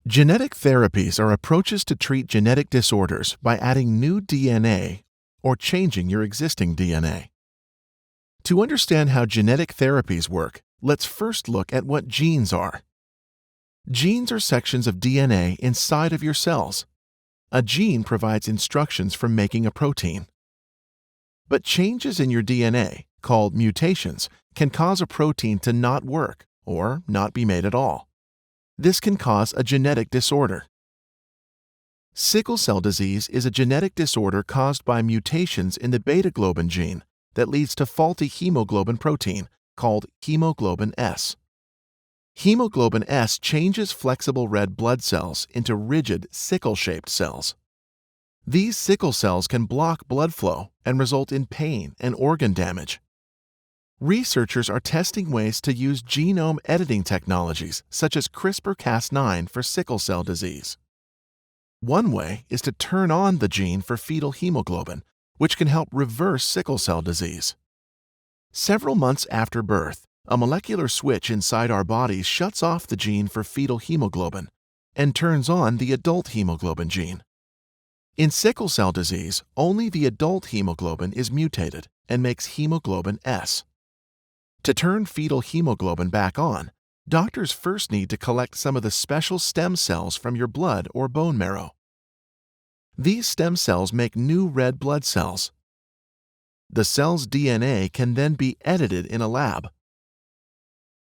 Genetic therapies are approaches to treat genetic disorders by adding new DNA or changing your existing DNA. To understand how genetic therapies work, let's first look at what genes are. Genes are sections of DNA inside of your cells. A gene provides instructions for making a protein. But changes in your DNA, called mutations, can cause a protein to not work or not be made at all. This can cause a genetic disorder. Sickle cell disease is a genetic disorder caused by mutations in the beta-globin gene that leads to faulty hemoglobin protein called hemoglobin S. Hemoglobin S changes flexible red blood cells into rigid, sickle-shaped cells. These sickle cells can block blood flow and result in pain and organ damage. Researchers are testing ways to use genome editing technologies such as CRISPR-Cas9 for sickle cell disease. One way is to turn on the gene for fetal hemoglobin, which can help reverse sickle cell disease. Several months after birth, a molecular switch inside our bodies shuts off the gene for fetal hemoglobin and turns on the adult hemoglobin gene. In sickle cell disease, only the adult hemoglobin is mutated and makes hemoglobin S. To turn fetal hemoglobin back on, doctors first need to collect some of the special stem cells from your blood or bone marrow. These stem cells make new red blood cells. The cell's DNA can then be edited in a lab.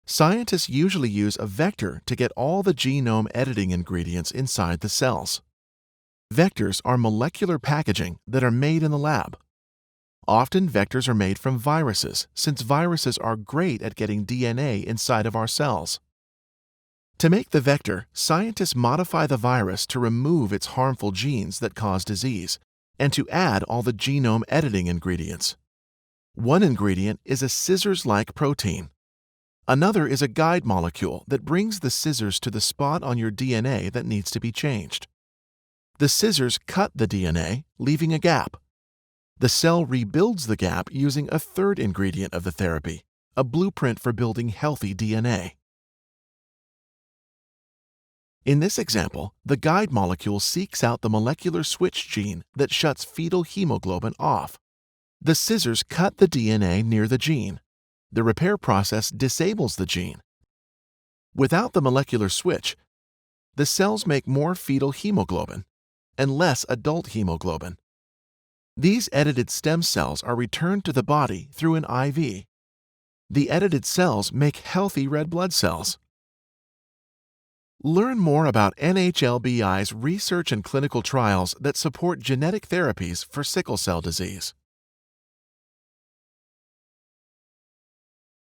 Scientists usually use a vector to get all the genome editing ingredients inside the cells. Vectors are molecular packaging that are made in the lab. Often vectors are made from viruses, since viruses are great at getting DNA inside of our cells. To make the vector, scientists modify the virus to remove its harmful genes that cause disease, and to add all the genome editing ingredients. One ingredient is a scissors-like protein. Another is a guide molecule that brings the scissors to the spot on your DNA that needs to be changed. The scissors cut the DNA, leaving a gap. The cell rebuilds the gap using a third ingredient of the therapy, a blueprint for building healthy DNA. In this example, the guide molecule seeks out the molecular switch gene that shuts fetal hemoglobin off. The scissors cut the DNA near the gene. The repair process disables the gene. Without the molecular switch, the cells make more fetal hemoglobin and less adult hemoglobin. These edited stem cells are returned to the body through an IV. The edited cells make healthy red blood cells. Learn more about NHLBI's research and clinical trials that support genetic therapies for sickle cell disease.